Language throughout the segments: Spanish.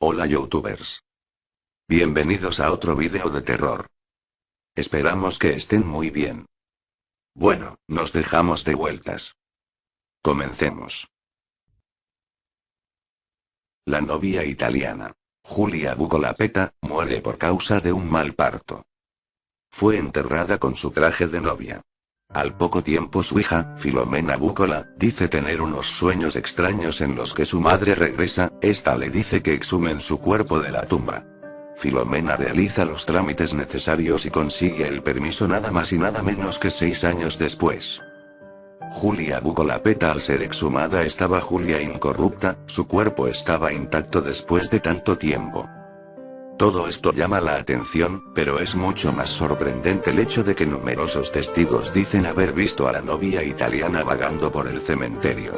Hola youtubers. Bienvenidos a otro vídeo de terror. Esperamos que estén muy bien. Bueno, nos dejamos de vueltas. Comencemos. La novia italiana, Giulia Buco-Lapetta, muere por causa de un mal parto. Fue enterrada con su traje de novia. Al poco tiempo su hija, Filomena Bucola, dice tener unos sueños extraños en los que su madre regresa. Esta le dice que exhumen su cuerpo de la tumba. Filomena realiza los trámites necesarios y consigue el permiso nada más y nada menos que 6 años después. Giulia Buco-Lapetta, al ser exhumada, estaba Giulia incorrupta, su cuerpo estaba intacto después de tanto tiempo. Todo esto llama la atención, pero es mucho más sorprendente el hecho de que numerosos testigos dicen haber visto a la novia italiana vagando por el cementerio.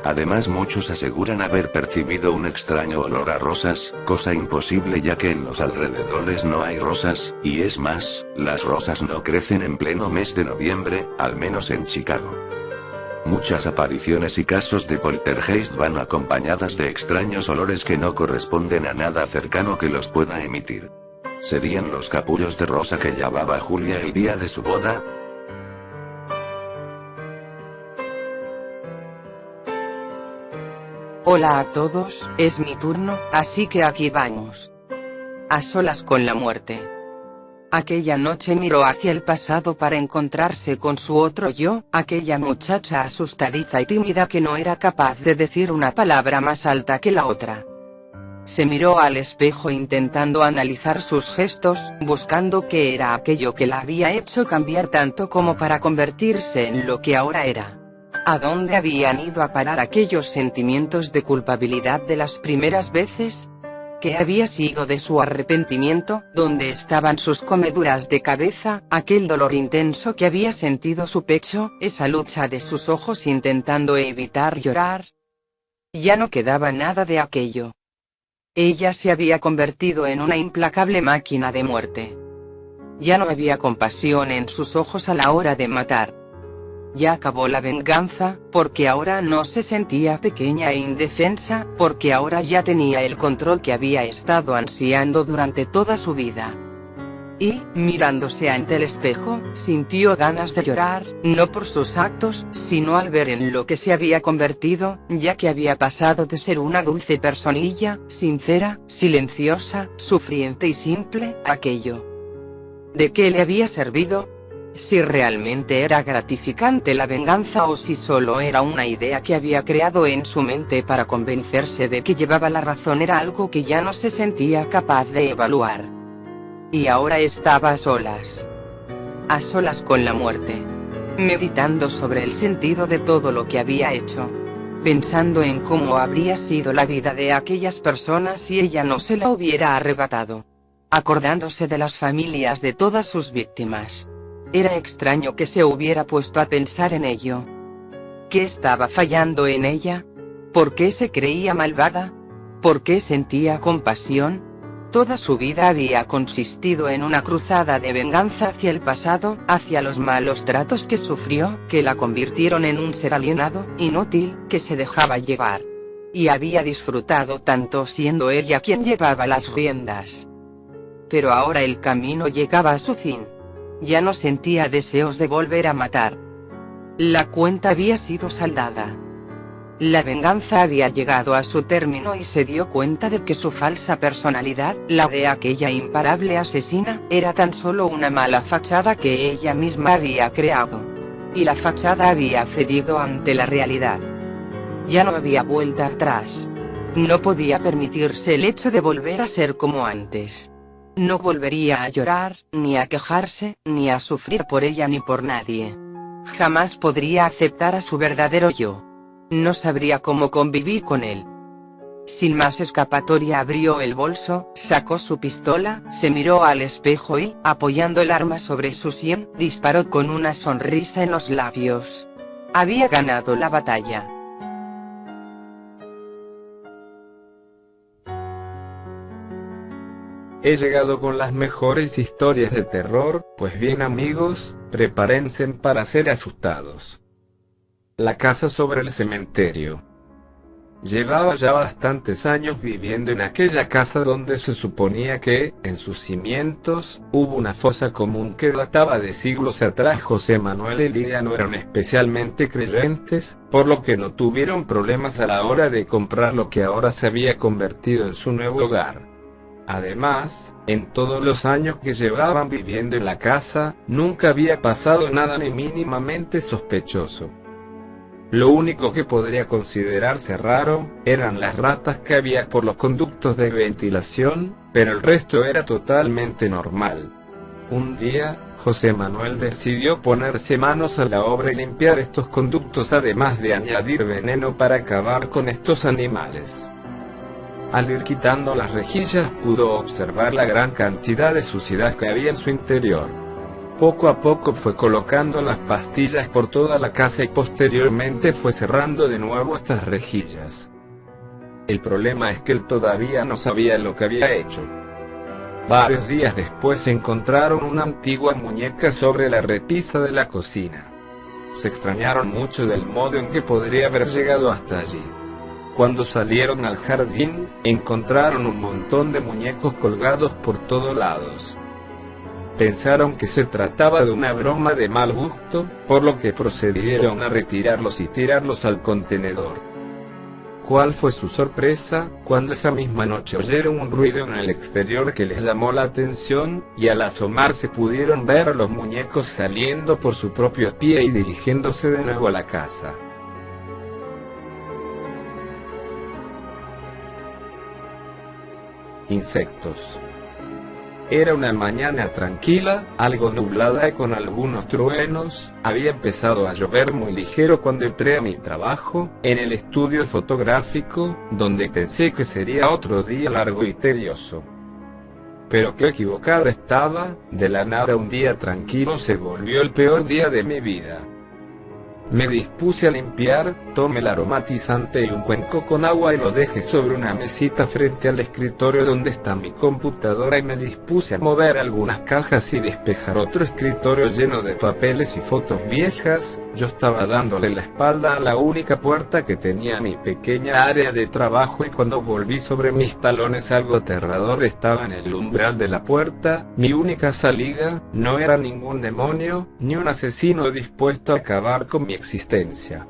Además, muchos aseguran haber percibido un extraño olor a rosas, cosa imposible ya que en los alrededores no hay rosas, y es más, las rosas no crecen en pleno mes de noviembre, al menos en Chicago. Muchas apariciones y casos de poltergeist van acompañadas de extraños olores que no corresponden a nada cercano que los pueda emitir. ¿Serían los capullos de rosa que llevaba Giulia el día de su boda? Hola a todos, es mi turno, así que aquí vamos. A solas con la muerte. Aquella noche miró hacia el pasado para encontrarse con su otro yo, aquella muchacha asustadiza y tímida que no era capaz de decir una palabra más alta que la otra. Se miró al espejo intentando analizar sus gestos, buscando qué era aquello que la había hecho cambiar tanto como para convertirse en lo que ahora era. ¿A dónde habían ido a parar aquellos sentimientos de culpabilidad de las primeras veces? ¿Qué había sido de su arrepentimiento? ¿Dónde estaban sus comeduras de cabeza, aquel dolor intenso que había sentido su pecho, esa lucha de sus ojos intentando evitar llorar? Ya no quedaba nada de aquello. Ella se había convertido en una implacable máquina de muerte. Ya no había compasión en sus ojos a la hora de matar. Ya acabó la venganza, porque ahora no se sentía pequeña e indefensa, porque ahora ya tenía el control que había estado ansiando durante toda su vida. Y, mirándose ante el espejo, sintió ganas de llorar, no por sus actos, sino al ver en lo que se había convertido, ya que había pasado de ser una dulce personilla, sincera, silenciosa, sufriente y simple, a aquello. ¿De qué le había servido? Si realmente era gratificante la venganza o si solo era una idea que había creado en su mente para convencerse de que llevaba la razón, era algo que ya no se sentía capaz de evaluar. Y ahora estaba a solas con la muerte, meditando sobre el sentido de todo lo que había hecho, pensando en cómo habría sido la vida de aquellas personas si ella no se la hubiera arrebatado, acordándose de las familias de todas sus víctimas. Era extraño que se hubiera puesto a pensar en ello. ¿Qué estaba fallando en ella? ¿Por qué se creía malvada? ¿Por qué sentía compasión? Toda su vida había consistido en una cruzada de venganza hacia el pasado, hacia los malos tratos que sufrió, que la convirtieron en un ser alienado, inútil, que se dejaba llevar. Y había disfrutado tanto siendo ella quien llevaba las riendas. Pero ahora el camino llegaba a su fin. Ya no sentía deseos de volver a matar. La cuenta había sido saldada. La venganza había llegado a su término y se dio cuenta de que su falsa personalidad, la de aquella imparable asesina, era tan solo una mala fachada que ella misma había creado. Y la fachada había cedido ante la realidad. Ya no había vuelta atrás. No podía permitirse el hecho de volver a ser como antes. No volvería a llorar, ni a quejarse, ni a sufrir por ella ni por nadie. Jamás podría aceptar a su verdadero yo. No sabría cómo convivir con él. Sin más escapatoria abrió el bolso, sacó su pistola, se miró al espejo y, apoyando el arma sobre su sien, disparó con una sonrisa en los labios. Había ganado la batalla. He llegado con las mejores historias de terror, pues bien amigos, prepárense para ser asustados. La casa sobre el cementerio. Llevaba ya bastantes años viviendo en aquella casa donde se suponía que, en sus cimientos, hubo una fosa común que databa de siglos atrás. José Manuel y Lidia no eran especialmente creyentes, por lo que no tuvieron problemas a la hora de comprar lo que ahora se había convertido en su nuevo hogar. Además, en todos los años que llevaban viviendo en la casa, nunca había pasado nada ni mínimamente sospechoso. Lo único que podría considerarse raro, eran las ratas que había por los conductos de ventilación, pero el resto era totalmente normal. Un día, José Manuel decidió ponerse manos a la obra y limpiar estos conductos, además de añadir veneno para acabar con estos animales. Al ir quitando las rejillas pudo observar la gran cantidad de suciedad que había en su interior. Poco a poco fue colocando las pastillas por toda la casa y posteriormente fue cerrando de nuevo estas rejillas. El problema es que él todavía no sabía lo que había hecho. Varios días después encontraron una antigua muñeca sobre la repisa de la cocina. Se extrañaron mucho del modo en que podría haber llegado hasta allí. Cuando salieron al jardín, encontraron un montón de muñecos colgados por todos lados. Pensaron que se trataba de una broma de mal gusto, por lo que procedieron a retirarlos y tirarlos al contenedor. ¿Cuál fue su sorpresa, cuando esa misma noche oyeron un ruido en el exterior que les llamó la atención, y al asomarse pudieron ver a los muñecos saliendo por su propio pie y dirigiéndose de nuevo a la casa? Insectos. Era una mañana tranquila, algo nublada y con algunos truenos. Había empezado a llover muy ligero cuando entré a mi trabajo, en el estudio fotográfico, donde pensé que sería otro día largo y tedioso. Pero qué equivocada estaba, de la nada un día tranquilo se volvió el peor día de mi vida. Me dispuse a limpiar, tomé el aromatizante y un cuenco con agua y lo dejé sobre una mesita frente al escritorio donde está mi computadora y me dispuse a mover algunas cajas y despejar otro escritorio lleno de papeles y fotos viejas. Yo estaba dándole la espalda a la única puerta que tenía mi pequeña área de trabajo y cuando volví sobre mis talones algo aterrador estaba en el umbral de la puerta. Mi única salida, no era ningún demonio, ni un asesino dispuesto a acabar con mi existencia.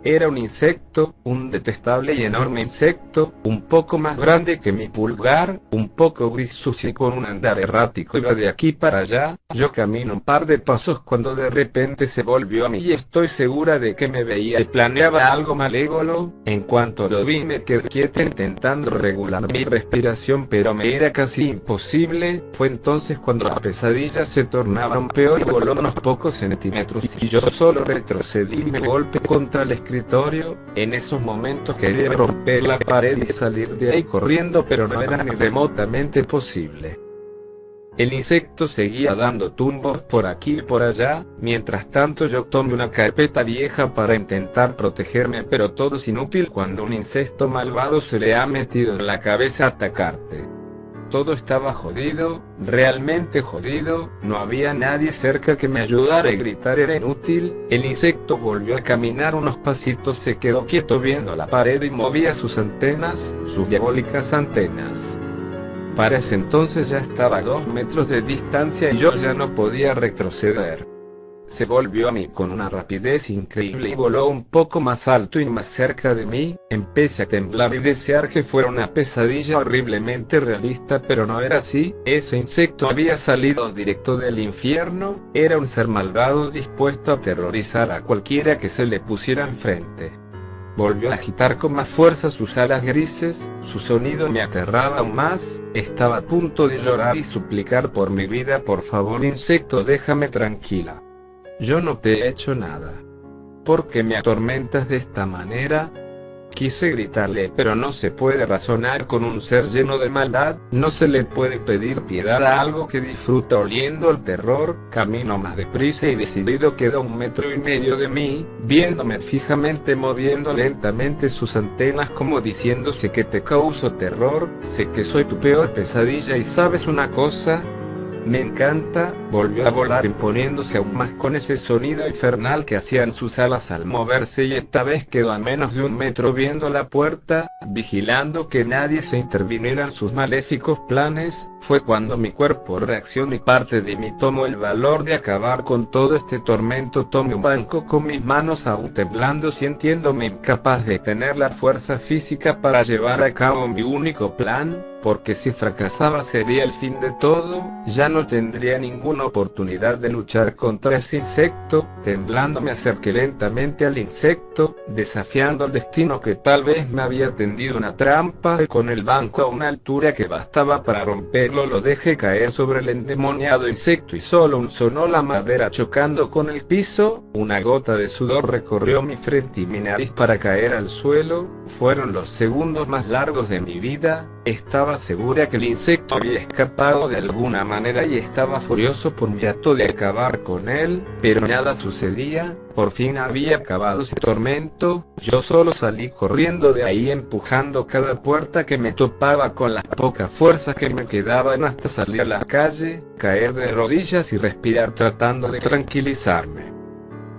Era un insecto, un detestable y enorme insecto, un poco más grande que mi pulgar, un poco gris sucio y con un andar errático. Iba de aquí para allá, yo camino un par de pasos cuando de repente se volvió a mí y estoy segura de que me veía y planeaba algo malévolo. En cuanto lo vi me quedé quieta intentando regular mi respiración, pero me era casi imposible. Fue entonces cuando la pesadilla se tornaba aún peor y voló unos pocos centímetros y yo solo retrocedí y me golpeé contra el escritorio. En esos momentos quería romper la pared y salir de ahí corriendo, pero no era ni remotamente posible. El insecto seguía dando tumbos por aquí y por allá. Mientras tanto yo tomé una carpeta vieja para intentar protegerme, pero todo es inútil cuando un insecto malvado se le ha metido en la cabeza atacarte. Todo estaba jodido, realmente jodido, no había nadie cerca que me ayudara y gritar era inútil. El insecto volvió a caminar unos pasitos, se quedó quieto viendo la pared y movía sus antenas, sus diabólicas antenas. Para ese entonces ya estaba a 2 metros de distancia y yo ya no podía retroceder. Se volvió a mí con una rapidez increíble y voló un poco más alto y más cerca de mí. Empecé a temblar y desear que fuera una pesadilla horriblemente realista, pero no era así. Ese insecto había salido directo del infierno, era un ser malvado dispuesto a aterrorizar a cualquiera que se le pusiera enfrente. Volvió a agitar con más fuerza sus alas grises, su sonido me aterraba aún más. Estaba a punto de llorar y suplicar por mi vida: por favor, insecto, déjame tranquila. Yo no te he hecho nada. ¿Por qué me atormentas de esta manera? Quise gritarle, pero no se puede razonar con un ser lleno de maldad, no se le puede pedir piedad a algo que disfruta oliendo el terror. Camino más deprisa y decidido, quedó 1,5 metros de mí, viéndome fijamente, moviendo lentamente sus antenas como diciendo: sé que te causo terror, sé que soy tu peor pesadilla y ¿sabes una cosa? Me encanta, volvió a volar imponiéndose aún más con ese sonido infernal que hacían sus alas al moverse, y esta vez quedó a menos de 1 metro viendo la puerta, vigilando que nadie se interviniera en sus maléficos planes. Fue cuando mi cuerpo reaccionó y parte de mí tomó el valor de acabar con todo este tormento. Tomé un banco con mis manos aún temblando, sintiéndome incapaz de tener la fuerza física para llevar a cabo mi único plan, porque si fracasaba sería el fin de todo. Ya no tendría ninguna oportunidad de luchar contra ese insecto. Temblando me acerqué lentamente al insecto, desafiando el destino que tal vez me había tendido una trampa. Con el banco a una altura que bastaba para romperlo, lo dejé caer sobre el endemoniado insecto y solo sonó la madera chocando con el piso. Una gota de sudor recorrió mi frente y mi nariz para caer al suelo. Fueron los segundos más largos de mi vida. Estaba segura que el insecto había escapado de alguna manera y estaba furioso por mi acto de acabar con él, pero nada sucedía. Por fin había acabado ese tormento. Yo solo salí corriendo de ahí, empujando cada puerta que me topaba con las pocas fuerzas que me quedaban hasta salir a la calle, caer de rodillas y respirar tratando de tranquilizarme.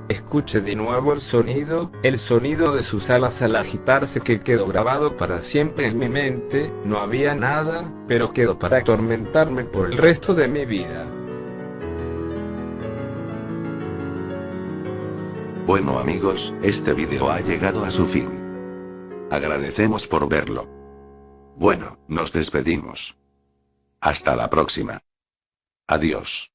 Escuché de nuevo el sonido de sus alas al agitarse, que quedó grabado para siempre en mi mente. No había nada, pero quedó para atormentarme por el resto de mi vida. Bueno amigos, este video ha llegado a su fin. Agradecemos por verlo. Bueno, nos despedimos. Hasta la próxima. Adiós.